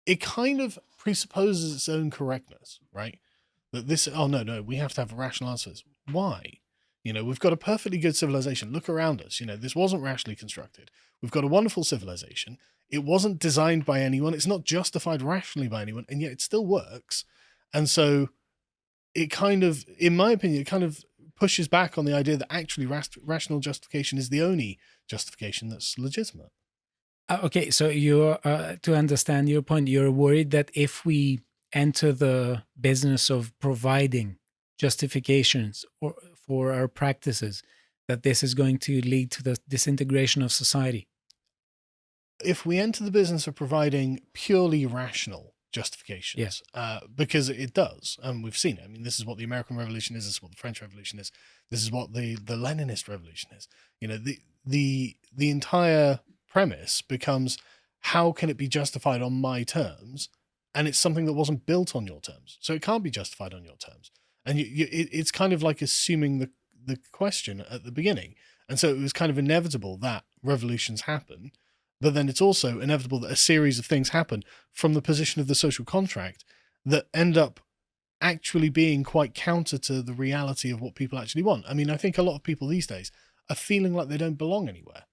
it kind of presupposes its own correctness, right? That this, oh no, we have to have rational answers. Why? We've got a perfectly good civilization. Look around us. This wasn't rationally constructed. We've got a wonderful civilization. It wasn't designed by anyone. It's not justified rationally by anyone, and yet it still works. And so it kind of, in my opinion, it kind of pushes back on the idea that actually rational justification is the only justification that's legitimate. Okay, so you're to understand your point, you're worried that if we enter the business of providing justifications for our practices, that this is going to lead to the disintegration of society. If we enter the business of providing purely rational justifications, Yes. Because it does, and we've seen it. I mean, this is what the American Revolution is. This is what the French Revolution is. This is what the Leninist Revolution is. The entire premise becomes, how can it be justified on my terms? And it's something that wasn't built on your terms, so it can't be justified on your terms. And it's kind of like assuming the question at the beginning. And so it was kind of inevitable that revolutions happen, but then it's also inevitable that a series of things happen from the position of the social contract that end up actually being quite counter to the reality of what people actually want. I mean, I think a lot of people these days are feeling like they don't belong anywhere.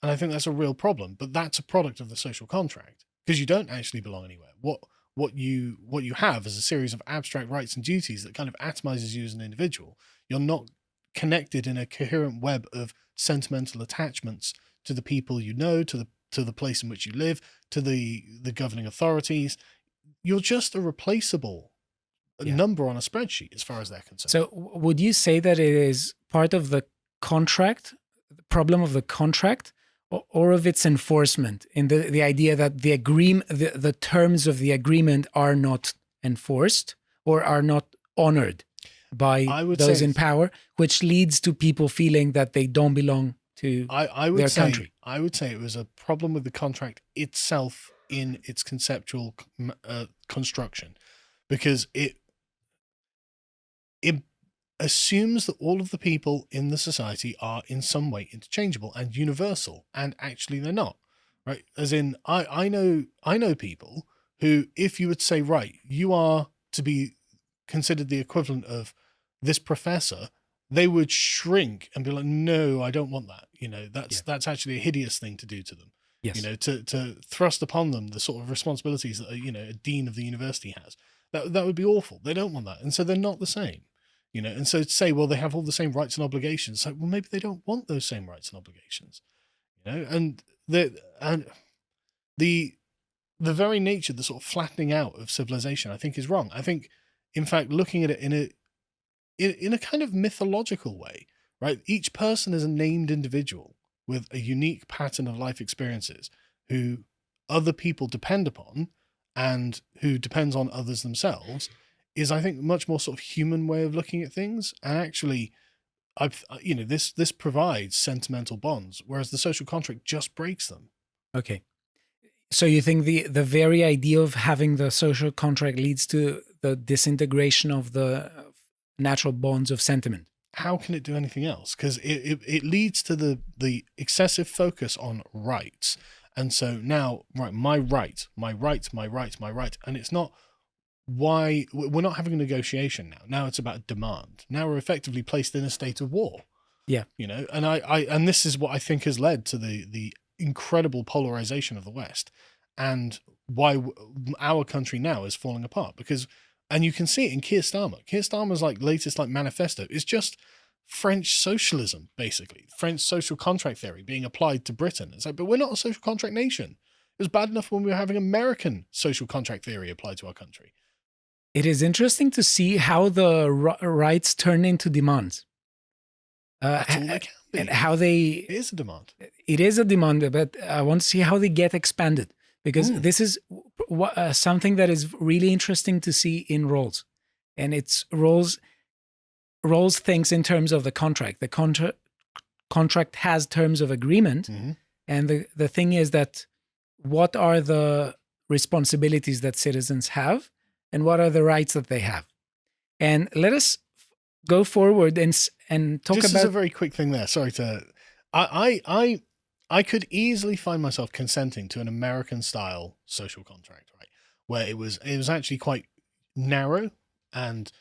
And I think that's a real problem, but that's a product of the social contract, because you don't actually belong anywhere. What you have is a series of abstract rights and duties that kind of atomizes you as an individual. You're not connected in a coherent web of sentimental attachments to the people you know, to the place in which you live, to the governing authorities. You're just a replaceable number on a spreadsheet as far as they're concerned. So would you say that it is part of the contract, the problem of the contract, or of its enforcement, in the idea that the terms of the agreement are not enforced or are not honored by those in power, which leads to people feeling that they don't belong to their country? I would say it was a problem with the contract itself in its conceptual construction, because it assumes that all of the people in the society are in some way interchangeable and universal, and actually they're not, right? As in, I know people who, if you would say, right, you are to be considered the equivalent of this professor, they would shrink and be like, no, I don't want that. That's actually a hideous thing to do to them. Yes. To thrust upon them the sort of responsibilities that a dean of the university has. That would be awful. They don't want that, and so they're not the same. And so to say, well, they have all the same rights and obligations. So, well, maybe they don't want those same rights and obligations. And the very nature, the sort of flattening out of civilization, I think, is wrong. I think, in fact, looking at it in a kind of mythological way, right? Each person is a named individual with a unique pattern of life experiences who other people depend upon and who depends on others themselves, is, I think, a much more sort of human way of looking at things. And actually, this provides sentimental bonds, whereas the social contract just breaks them. Okay. So you think the very idea of having the social contract leads to the disintegration of the natural bonds of sentiment? How can it do anything else? Because it leads to the excessive focus on rights. And so now, right, my right. And it's not why we're not having a negotiation now. Now it's about demand. Now we're effectively placed in a state of war. Yeah. And and this is what I think has led to the incredible polarization of the West, and why our country now is falling apart. And you can see it in Keir Starmer. Keir Starmer's latest manifesto is just French socialism, basically. French social contract theory being applied to Britain. It's like, but we're not a social contract nation. It was bad enough when we were having American social contract theory applied to our country. It is interesting to see how the rights turn into demands. That's all they can be. And how it is a demand. It is a demand, but I want to see how they get expanded, because this is something that is really interesting to see in Rawls. And it's Rawls thinks in terms of the contract. The contract has terms of agreement. Mm-hmm. And the thing is that, what are the responsibilities that citizens have, and what are the rights that they have? And let us go forward and talk Just about... as a very quick thing there. Sorry to... I could easily find myself consenting to an American-style social contract, right? where it was actually quite narrow, and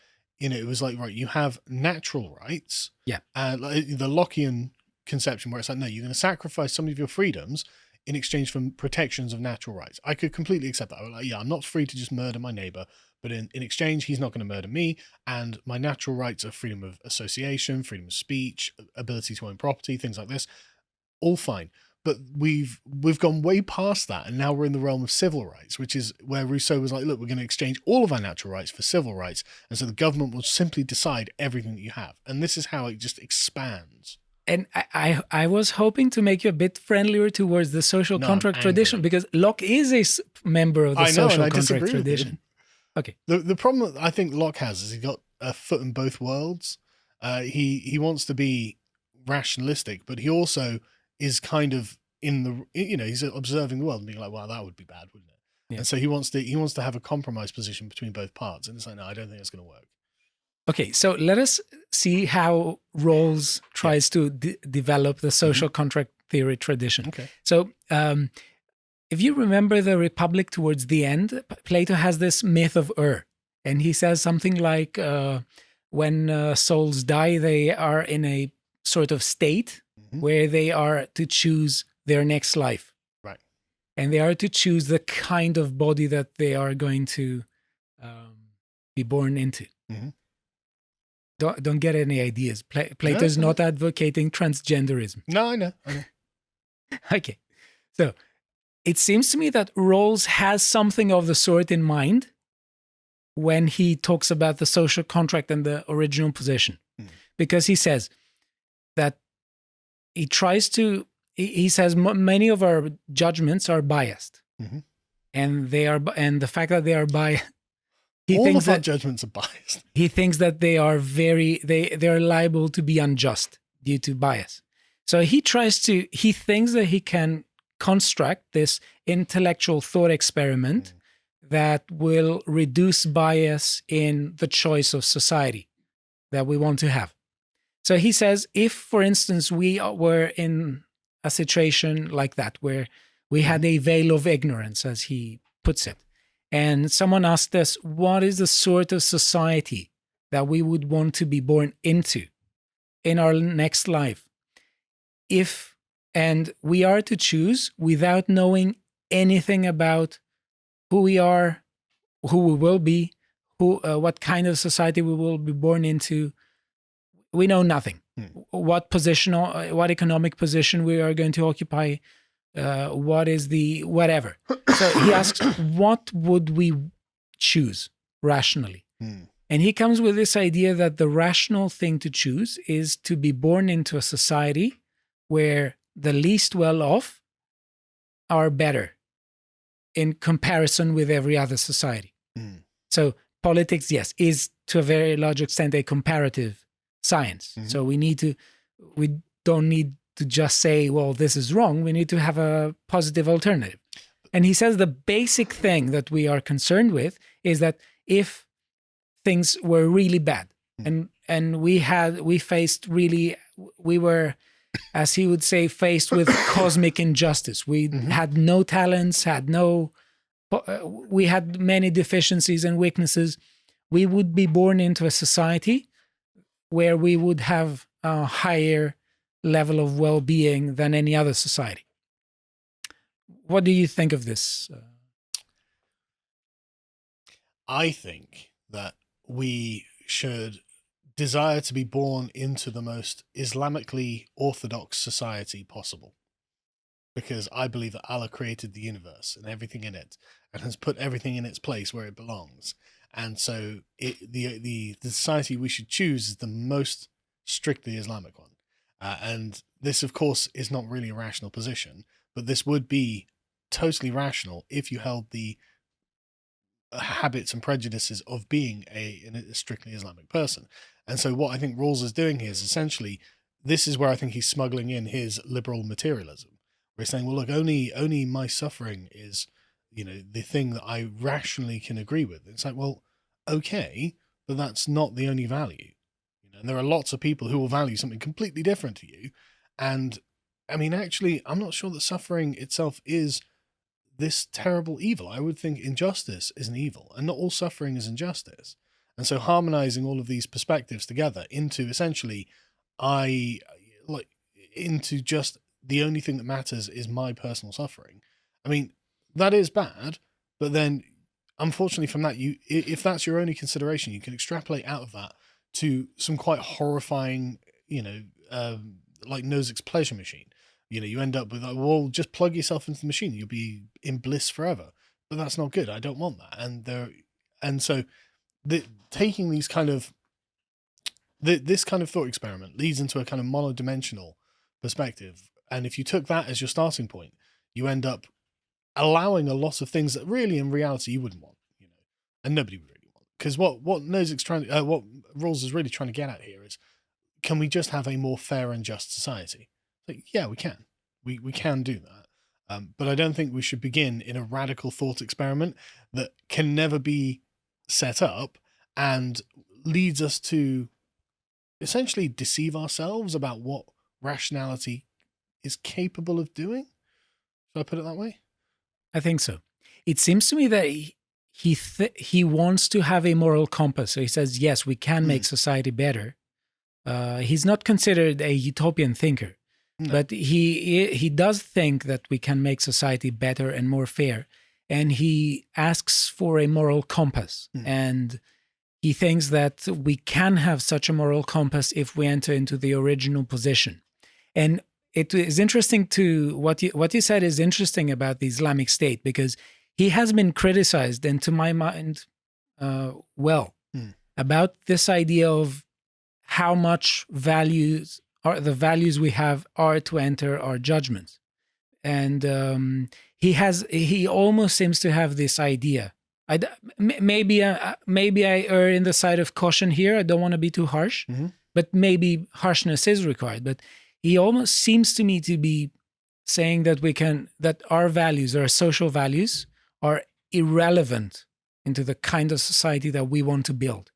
it was like, right, you have natural rights, Yeah. like the Lockean conception where it's like, no, you're going to sacrifice some of your freedoms in exchange for protections of natural rights. I could completely accept that. I was like, yeah, I'm not free to just murder my neighbor, but in exchange, he's not going to murder me, and my natural rights are freedom of association, freedom of speech, ability to own property, things like this, all fine. But we've gone way past that, and now we're in the realm of civil rights, which is where Rousseau was like, look, we're going to exchange all of our natural rights for civil rights, and so the government will simply decide everything that you have. And this is how it just expands. And I was hoping to make you a bit friendlier towards the social No, contract I'm tradition, angry. because Locke is a member of the I know, social and I contract disagree with him. tradition. Okay. The problem that I think Locke has is he got a foot in both worlds. He wants to be rationalistic, but he also is kind of in the, he's observing the world and being like, well, that would be bad, wouldn't it? Yeah. And so he wants to have a compromise position between both parts. And it's like, no, I don't think it's going to work. Okay, so let us see how Rawls tries to develop the social contract theory tradition. Okay. So if you remember the Republic towards the end, Plato has this myth of and he says something like, when souls die, they are in a sort of state where they are to choose their next life. Right. And they are to choose the kind of body that they are going to be born into. Mm-hmm. Don't get any ideas. Plato's not advocating transgenderism. No, I know. Okay. So it seems to me that Rawls has something of the sort in mind when he talks about the social contract and the original position. Because he says that he says many of our judgments are biased. And the fact that they are biased, all of our judgments are biased. He thinks that they are they're liable to be unjust due to bias. So he thinks that he can construct this intellectual thought experiment that will reduce bias in the choice of society that we want to have. So he says, if, for instance, we were in a situation like that, where we had a veil of ignorance, as he puts it, and someone asked us, what is the sort of society that we would want to be born into in our next life? And we are to choose without knowing anything about who we are, who we will be, what kind of society we will be born into. We know nothing. What position, what economic position we are going to occupy, what is the whatever. So he asks, what would we choose rationally? And he comes with this idea that the rational thing to choose is to be born into a society where the least well off are better in comparison with every other society. So politics, yes, is to a very large extent a comparative science. So we don't need to just say, well, this is wrong. We need to have a positive alternative. And he says the basic thing that we are concerned with is that if things were really bad and we were, as he would say, faced with cosmic injustice. We had no talents, we had many deficiencies and weaknesses. We would be born into a society where we would have a higher level of well-being than any other society. What do you think of this? I think that we should desire to be born into the most Islamically orthodox society possible, because I believe that Allah created the universe and everything in it and has put everything in its place where it belongs. And so the society we should choose is the most strictly Islamic one. And this, of course, is not really a rational position, but this would be totally rational if you held the habits and prejudices of being a strictly Islamic person. And so what I think Rawls is doing here is essentially, this is where I think he's smuggling in his liberal materialism. Where he's saying, well, look, only my suffering is, the thing that I rationally can agree with. It's like, well, okay, but that's not the only value. And there are lots of people who will value something completely different to you. And I mean, actually, I'm not sure that suffering itself is this terrible evil. I would think injustice is an evil, and not all suffering is injustice. And so harmonizing all of these perspectives together into essentially, into just the only thing that matters is my personal suffering. I mean, that is bad, but then unfortunately from that, if that's your only consideration, you can extrapolate out of that to some quite horrifying, like Nozick's pleasure machine. You end up with, well, just plug yourself into the machine, you'll be in bliss forever. But that's not good. I don't want that. And so taking these kind of this kind of thought experiment leads into a kind of monodimensional perspective. And if you took that as your starting point, you end up allowing a lot of things that really in reality you wouldn't want, and nobody would really want. Because what Nozick's what Rawls is really trying to get at here is, can we just have a more fair and just society? Like, yeah, we can. We can do that. But I don't think we should begin in a radical thought experiment that can never be set up and leads us to essentially deceive ourselves about what rationality is capable of doing. Should I put it that way? I think so. It seems to me that he wants to have a moral compass. So he says, yes, we can make society better. He's not considered a utopian thinker, but he does think that we can make society better and more fair. And he asks for a moral compass. And he thinks that we can have such a moral compass if we enter into the original position. And it is interesting to what you said is interesting about the Islamic State, because he has been criticized, and to my mind, about this idea of how much the values we have are to enter our judgments. And he almost seems to have this idea. Maybe I err in the side of caution here. I don't want to be too harsh, but maybe harshness is required. But he almost seems to me to be saying that our values, our social values, are irrelevant into the kind of society that we want to build.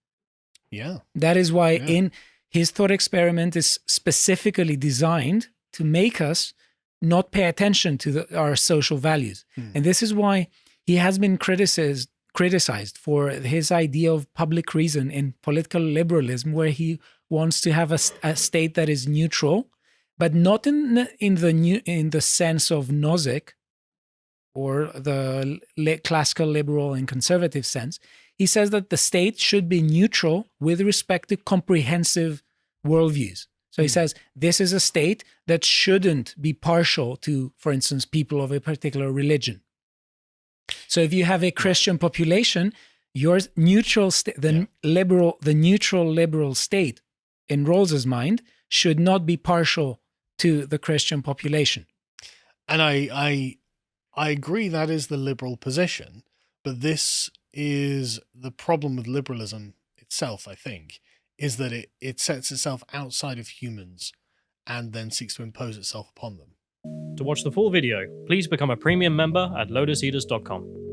Yeah. That is why in his thought experiment is specifically designed to make us not pay attention to our social values. And this is why he has been criticized for his idea of public reason in political liberalism, where he wants to have a state that is neutral, but not in the sense of Nozick or the classical liberal and conservative sense. He says that the state should be neutral with respect to comprehensive worldviews. So he says this is a state that shouldn't be partial to, for instance, people of a particular religion. So if you have a Christian population, your neutral the neutral liberal state, in Rawls's mind, should not be partial to the Christian population. And I agree that is the liberal position, but this is the problem with liberalism itself, I think, is that it sets itself outside of humans and then seeks to impose itself upon them. To watch the full video, please become a premium member at lotuseaters.com.